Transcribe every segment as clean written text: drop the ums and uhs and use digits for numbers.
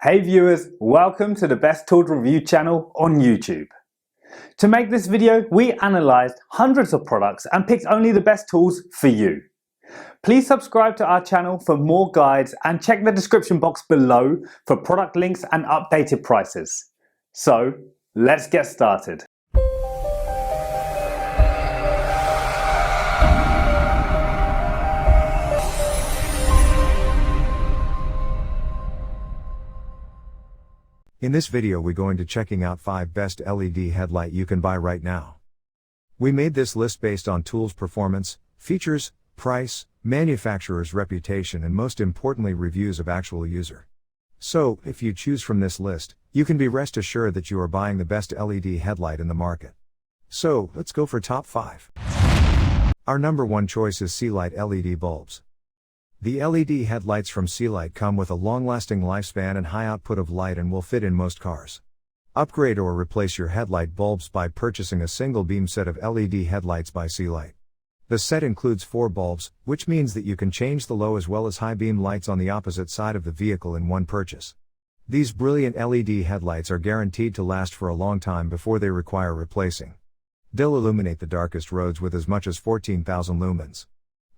Hey viewers, welcome to the Best Tools Review channel on YouTube. To make this video, we analysed hundreds of products and picked only the best tools for you. Please subscribe to our channel for more guides and check the description box below for product links and updated prices. So, let's get started. In this video we're going to checking out 5 best LED headlight you can buy right now. We made this list based on tools performance, features, price, manufacturer's reputation and most importantly reviews of actual user. So, if you choose from this list, you can be rest assured that you are buying the best LED headlight in the market. So, let's go for top 5. Our number 1 choice is C-Lite LED Bulbs. The LED headlights from C-Lite come with a long-lasting lifespan and high output of light and will fit in most cars. Upgrade or replace your headlight bulbs by purchasing a single beam set of LED headlights by C-Lite. The set includes 4 bulbs, which means that you can change the low as well as high beam lights on the opposite side of the vehicle in one purchase. These brilliant LED headlights are guaranteed to last for a long time before they require replacing. They'll illuminate the darkest roads with as much as 14,000 lumens.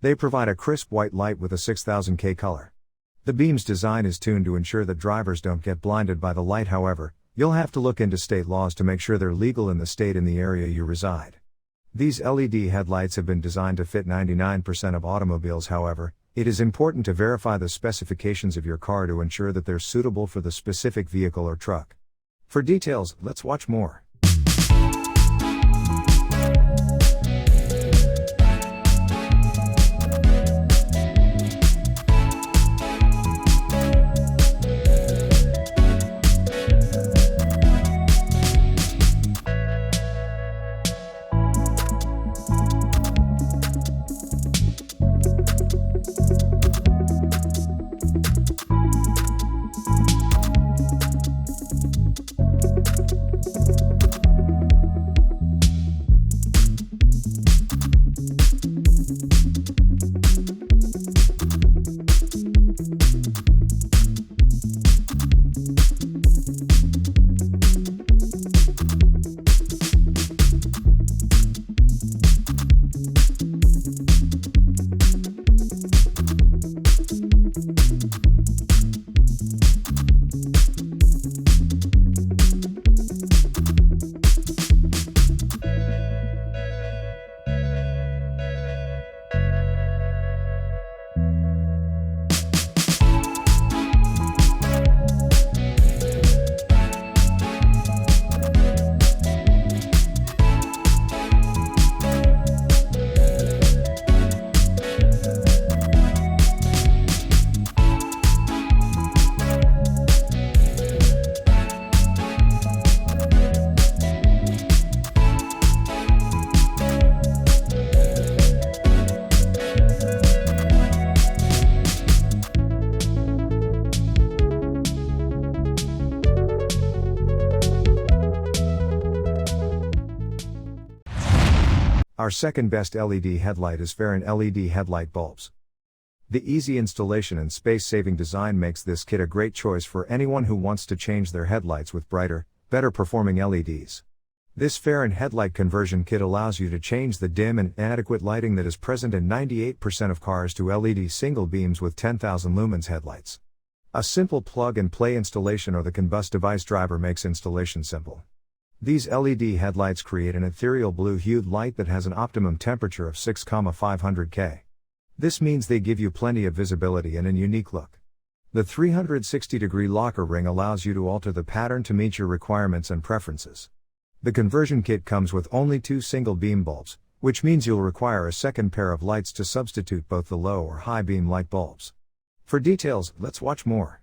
They provide a crisp white light with a 6000K color. The beam's design is tuned to ensure that drivers don't get blinded by the light. However, you'll have to look into state laws to make sure they're legal in the state in the area you reside. These LED headlights have been designed to fit 99% of automobiles. However, it is important to verify the specifications of your car to ensure that they're suitable for the specific vehicle or truck. For details, let's watch more. Our second best LED headlight is Fahren LED Headlight Bulbs. The easy installation and space-saving design makes this kit a great choice for anyone who wants to change their headlights with brighter, better performing LEDs. This Fahren headlight conversion kit allows you to change the dim and inadequate lighting that is present in 98% of cars to LED single beams with 10,000 lumens headlights. A simple plug-and-play installation or the CAN bus device driver makes installation simple. These LED headlights create an ethereal blue-hued light that has an optimum temperature of 6,500K. This means they give you plenty of visibility and a unique look. The 360-degree locker ring allows you to alter the pattern to meet your requirements and preferences. The conversion kit comes with only 2 single beam bulbs, which means you'll require a second pair of lights to substitute both the low or high beam light bulbs. For details, let's watch more.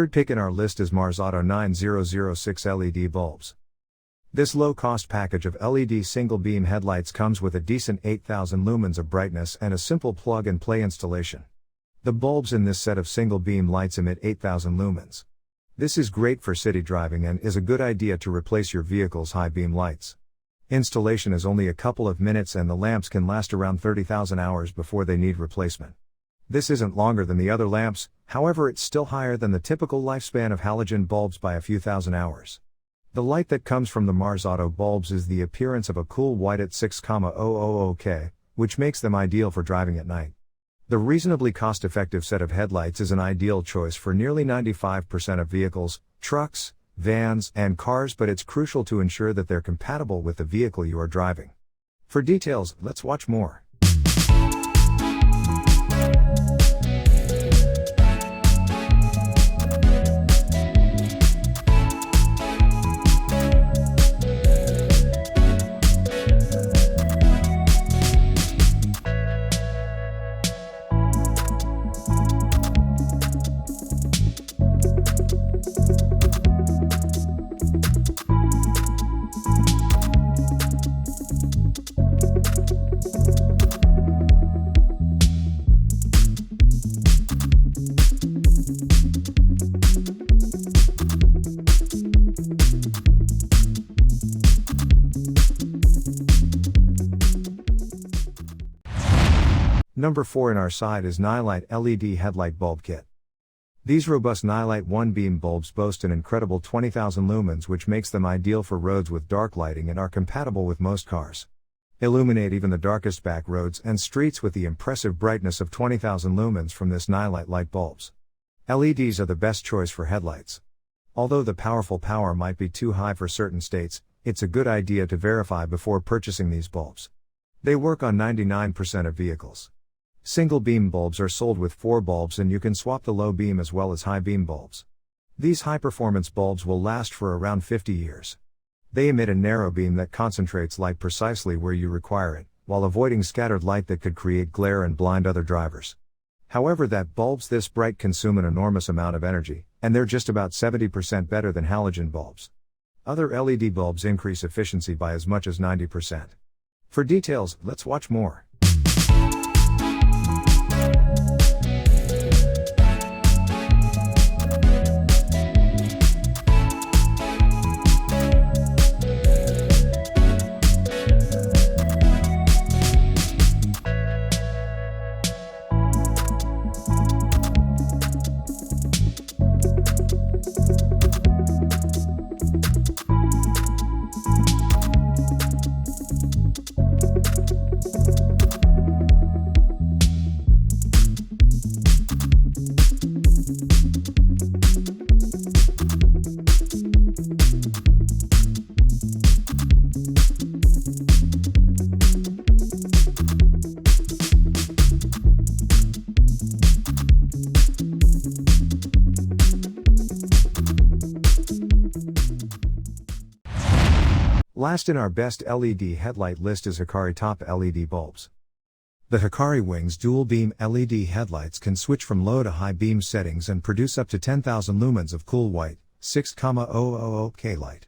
third pick in our list is Marsauto 9006 LED Bulbs. This low-cost package of LED single-beam headlights comes with a decent 8000 lumens of brightness and a simple plug-and-play installation. The bulbs in this set of single-beam lights emit 8000 lumens. This is great for city driving and is a good idea to replace your vehicle's high-beam lights. Installation is only a couple of minutes and the lamps can last around 30,000 hours before they need replacement. This isn't longer than the other lamps, however it's still higher than the typical lifespan of halogen bulbs by a few thousand hours. The light that comes from the Marsauto bulbs is the appearance of a cool white at 6,000 K, which makes them ideal for driving at night. The reasonably cost-effective set of headlights is an ideal choice for nearly 95% of vehicles, trucks, vans, and cars, but it's crucial to ensure that they're compatible with the vehicle you are driving. For details, let's watch more. Number 4 in our side is Nilight LED Headlight Bulb Kit. These robust Nilight one-beam bulbs boast an incredible 20,000 lumens, which makes them ideal for roads with dark lighting and are compatible with most cars. Illuminate even the darkest back roads and streets with the impressive brightness of 20,000 lumens from this Nilight light bulbs. LEDs are the best choice for headlights. Although the power might be too high for certain states, it's a good idea to verify before purchasing these bulbs. They work on 99% of vehicles. Single beam bulbs are sold with 4 bulbs and you can swap the low beam as well as high beam bulbs. These high performance bulbs will last for around 50 years. They emit a narrow beam that concentrates light precisely where you require it, while avoiding scattered light that could create glare and blind other drivers. However, that bulbs this bright consume an enormous amount of energy, and they're just about 70% better than halogen bulbs. Other LED bulbs increase efficiency by as much as 90%. For details, let's watch more. Last in our best LED headlight list is Hikari Top LED Bulbs. The Hikari Wings dual beam LED headlights can switch from low to high beam settings and produce up to 10,000 lumens of cool white, 6,000 K light.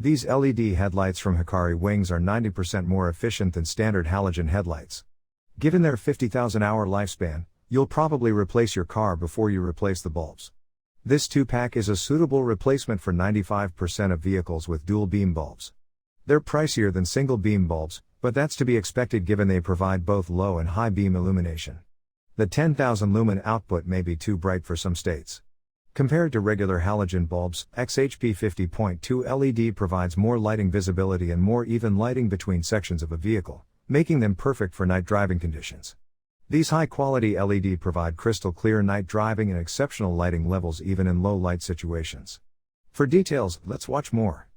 These LED headlights from Hikari Wings are 90% more efficient than standard halogen headlights. Given their 50,000 hour lifespan, you'll probably replace your car before you replace the bulbs. This 2-pack is a suitable replacement for 95% of vehicles with dual beam bulbs. They're pricier than single beam bulbs, but that's to be expected given they provide both low and high beam illumination. The 10,000 lumen output may be too bright for some states. Compared to regular halogen bulbs, XHP 50.2 LED provides more lighting visibility and more even lighting between sections of a vehicle, making them perfect for night driving conditions. These high-quality LED provide crystal clear night driving and exceptional lighting levels even in low light situations. For details, let's watch more.